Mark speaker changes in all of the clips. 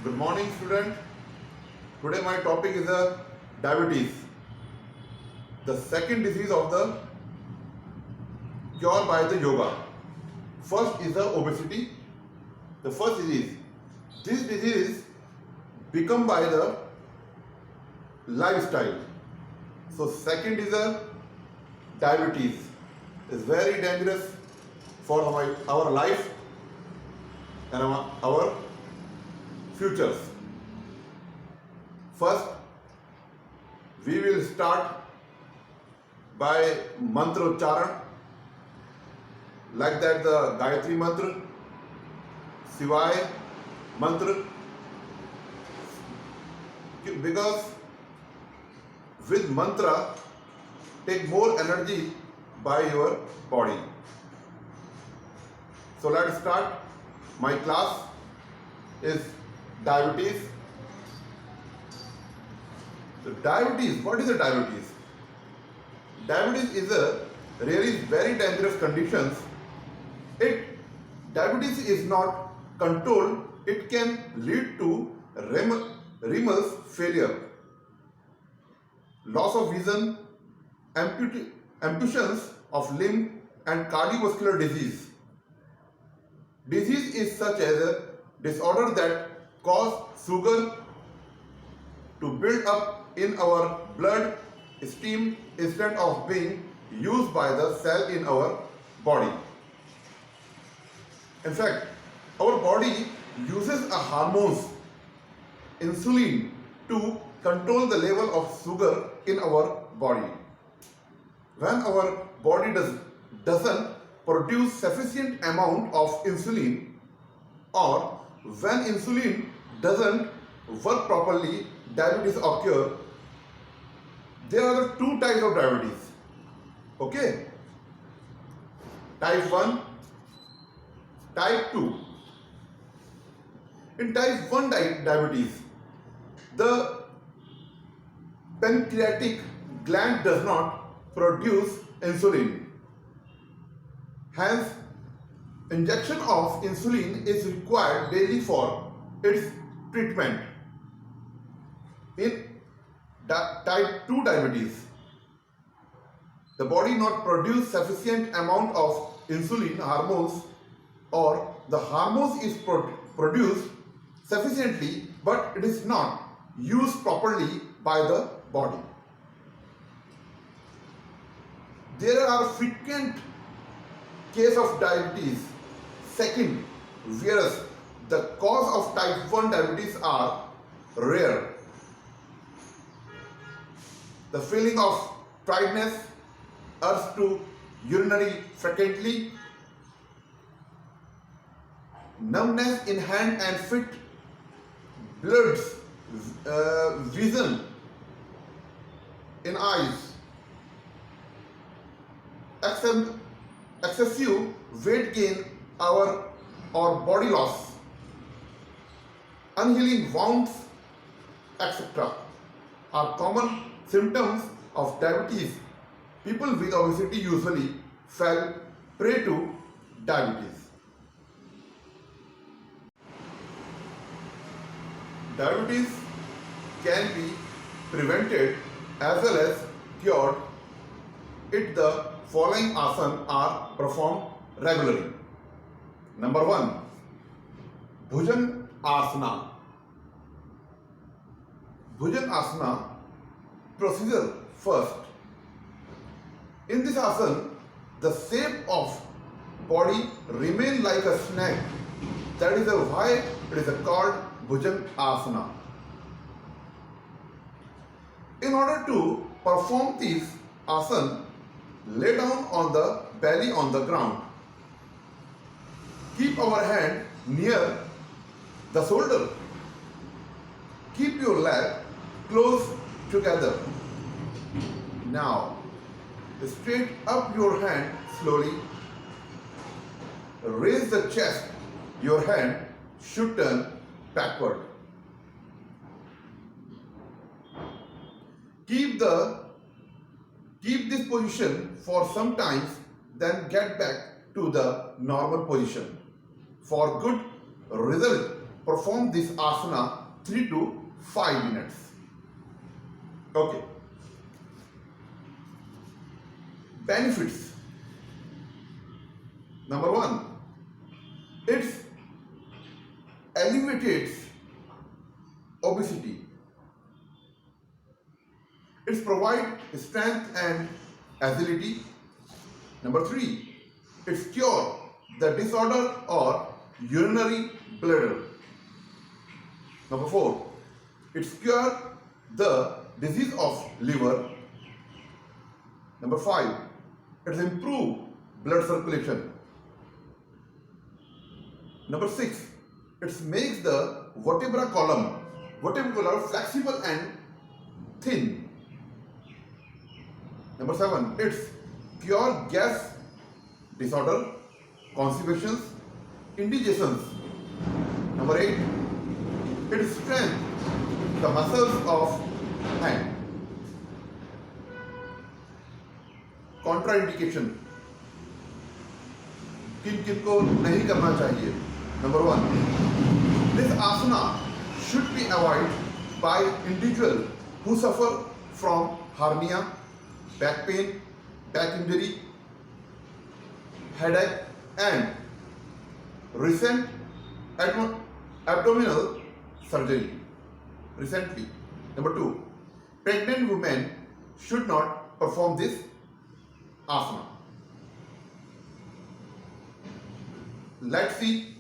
Speaker 1: Good morning, student. Today my topic is diabetes, the second disease of the cure by the yoga. First is the obesity. The first disease. This disease become by the lifestyle. So second is diabetes. It's very dangerous for our life and our futures. First, we will start by mantra ucharan, like that the Gayatri mantra, Shivaya mantra, because with mantra take more energy by your body. So let's start. My class is diabetes. So diabetes, what is a diabetes? Diabetes is a really very dangerous condition. Diabetes is not controlled, it can lead to renal failure, loss of vision, amputations of limb and cardiovascular disease. Disease is such as a disorder that cause sugar to build up in our blood stream instead of being used by the cell in our body. In fact, our body uses a hormone, insulin, to control the level of sugar in our body. When our body doesn't produce sufficient amount of insulin, or when insulin doesn't work properly, diabetes occurs. There are two types of diabetes. Okay? Type 1, type 2. In type 1 diabetes, the pancreatic gland does not produce insulin. Hence, injection of insulin is required daily for its treatment. In type 2 diabetes, the body not produce sufficient amount of insulin hormones, or the hormones is produced sufficiently but it is not used properly by the body. There are frequent cases of diabetes second, whereas the cause of type 1 diabetes are rare. The feeling of tiredness, urge to urinary frequently, numbness in hand and feet, blurred vision in eyes, excessive weight gain or body loss, unhealing wounds, etc. are common symptoms of diabetes. People with obesity usually fall prey to diabetes. Diabetes can be prevented as well as cured if the following asanas are performed regularly. Number 1, Bhujan Asana. Bhujan Asana procedure. First, in this asana, the shape of body remain like a snake. That is why it is called Bhujan Asana. In order to perform this asana, lay down on the belly on the ground. Keep our hand near the shoulder. Keep your leg close together. Now, straight up your hand slowly. Raise the chest. Your hand should turn backward. Keep this position for some time, then get back to the normal position. For good result, perform this asana 3 to 5 minutes. Okay. Benefits. Number 1, it alleviates obesity. It provides strength and agility. Number 3, it cures the disorder or urinary bladder. Number 4, it cures the disease of liver. Number 5, it improves blood circulation. Number 6, it makes the vertebral column flexible and thin. Number 7, it cures gas disorder, constipations, indigestions. Number 8, it strengthens the muscles of hand. Contraindication. किन को नहीं करना चाहिए. Number 1, this asana should be avoided by individuals who suffer from hernia, back pain, back injury, headache, and recent abdominal surgery. Recently. Number 2, pregnant women should not perform this asana. Let's see.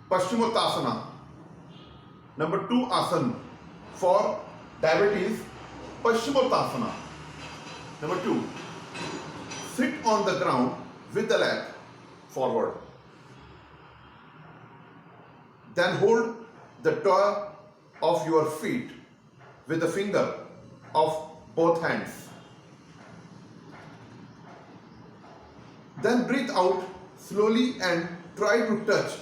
Speaker 1: Paschimottanasana. Number 2 asana for diabetes, Paschimottanasana. Number 2, sit on the ground with the leg forward. Then hold the toe of your feet with the finger of both hands. Then breathe out slowly and try to touch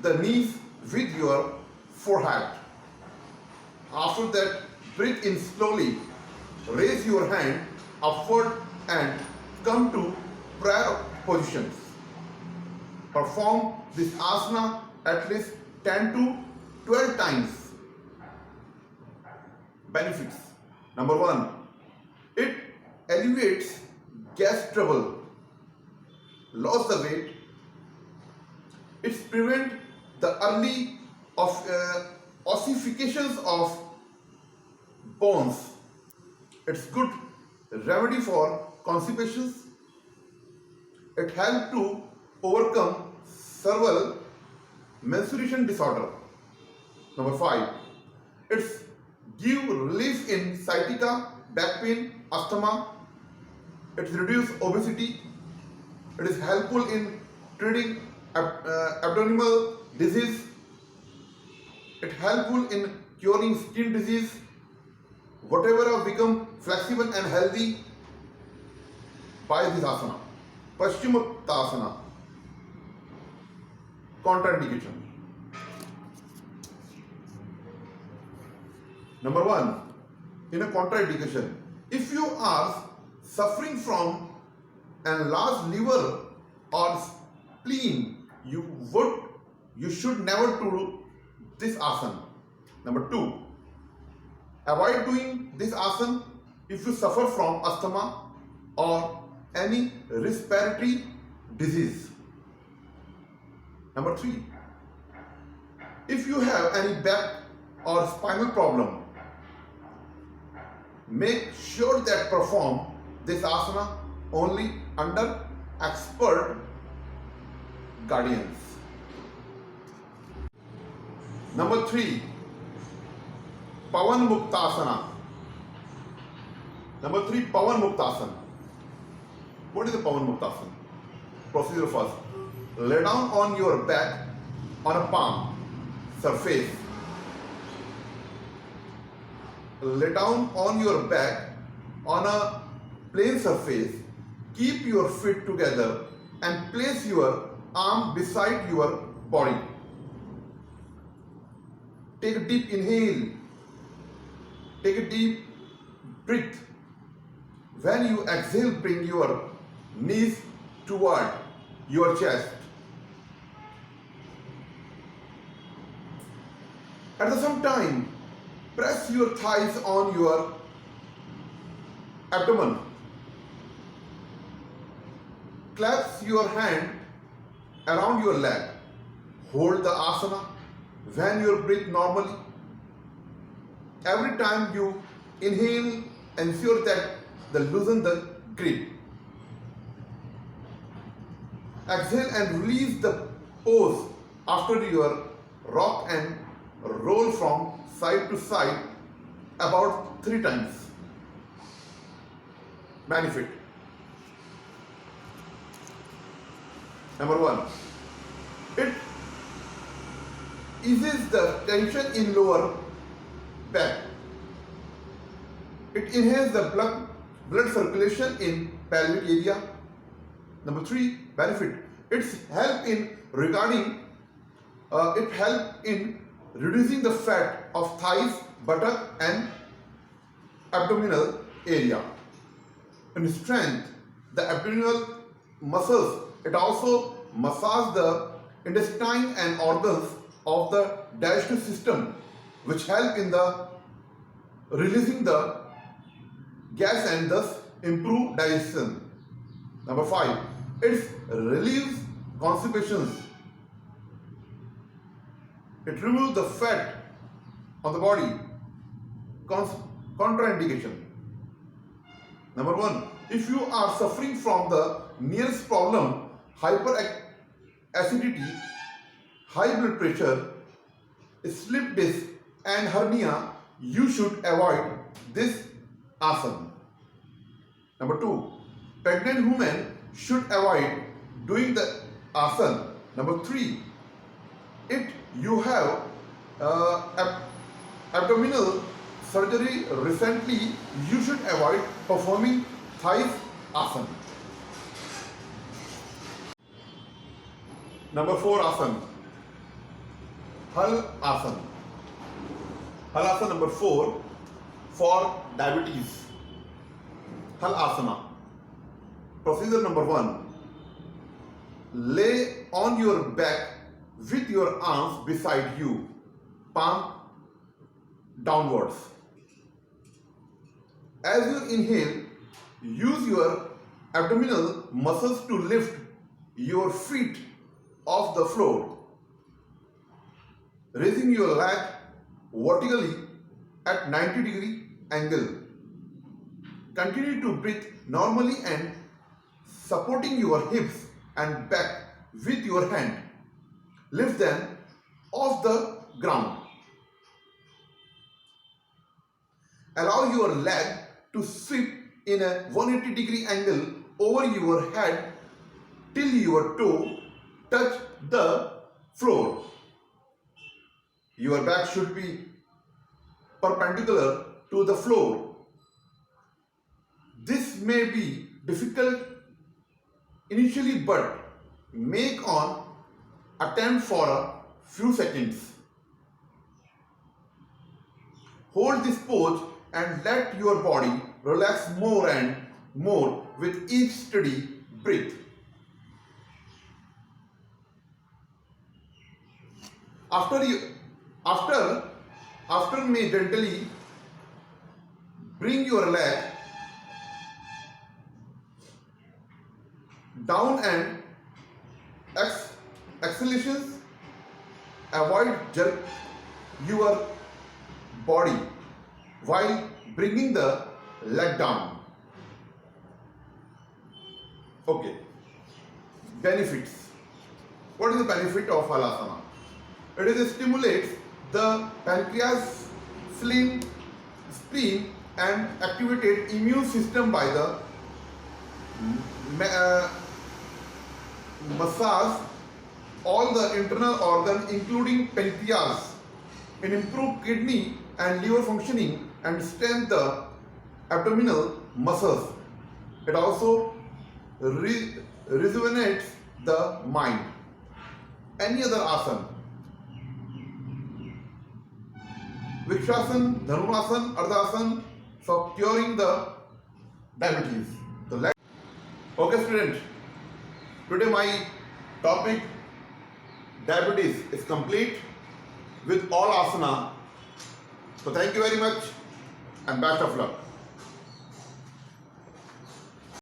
Speaker 1: the knees with your forehead. After that, breathe in slowly, raise your hand upward and come to prayer positions. Perform this asana at least 10 to 12 times. Benefits. Number 1, it alleviates gas trouble, loss the weight, it prevents the early ossifications of bones. It's good remedy for constipations. It helps to overcome several menstruation disorder. Number 5, it's give relief in sciatica, back pain, asthma. It reduces obesity. It is helpful in treating abdominal disease. It helpful in curing skin disease. Whatever become flexible and healthy by this asana. Paschimottanasana. Contraindication. Number 1, in a contraindication, if you are suffering from enlarged liver or spleen, you should never do this asana. Number 2, avoid doing this asana if you suffer from asthma or any respiratory disease. Number 3, if you have any back or spinal problem, make sure that perform this asana only under expert guardians. Number 3, Pavan Muktasana. Number 3, Pavan Muktasana. What is the Pavan Muktasana? Procedure first. Lay down on your back on a palm surface. Lay down on your back on a plain surface. Keep your feet together and place your arm beside your body. Take a deep inhale. Take a deep breath. When you exhale, bring your knees toward your chest. At the same time, press your thighs on your abdomen. Clasp your hand around your leg. Hold the asana when you breathe normally. Every time you inhale, ensure that loosen the grip. Exhale and release the pose after your rock and roll from side to side about 3 times. Benefit. Number 1. It eases the tension in lower back. It enhances the blood circulation in pelvic area. Number 3. Benefit. It help in reducing the fat of thighs, buttock and abdominal area. In strength, the abdominal muscles. It also massages the intestine and organs of the digestive system, which help in the releasing the gas and thus improve digestion. Number 5. It relieves constipations. It removes the fat on the body. Contraindication. Number 1. If you are suffering from the nearest problem, hyperacidity, high blood pressure, slip disc and hernia, you should avoid this asana. Number 2. Pregnant women should avoid doing the asana. Number 3. If you have abdominal surgery recently, you should avoid performing thighs asana. Number 4 asana. Hal asana. Hal asana number 4 for diabetes. Hal asana. Procedure number 1. Lay on your back with your arms beside you, palm downwards. As you inhale, use your abdominal muscles to lift your feet off the floor, raising your leg vertically at 90-degree angle. Continue to breathe normally and supporting your hips and back with your hand. Lift them off the ground. Allow your leg to sweep in a 180-degree angle over your head till your toe touch the floor. Your back should be perpendicular to the floor. This may be difficult initially, but make an attempt for a few seconds. Hold this pose and let your body relax more and more with each steady breath. After may gently bring your leg down and exhalations. Avoid jerk your body while bringing the leg down. Okay. Benefits. What is the benefit of halasana? It stimulates the pancreas, spleen, and activated immune system by the massage all the internal organs including pancreas, and improve kidney and liver functioning and strengthen the abdominal muscles. It also rejuvenates the mind. Any other asana? Vrikshasana, Dhanurasana, Ardhasana for curing the diabetes. Okay student, today my topic diabetes is complete. with all asana. So thank you very much and best of luck.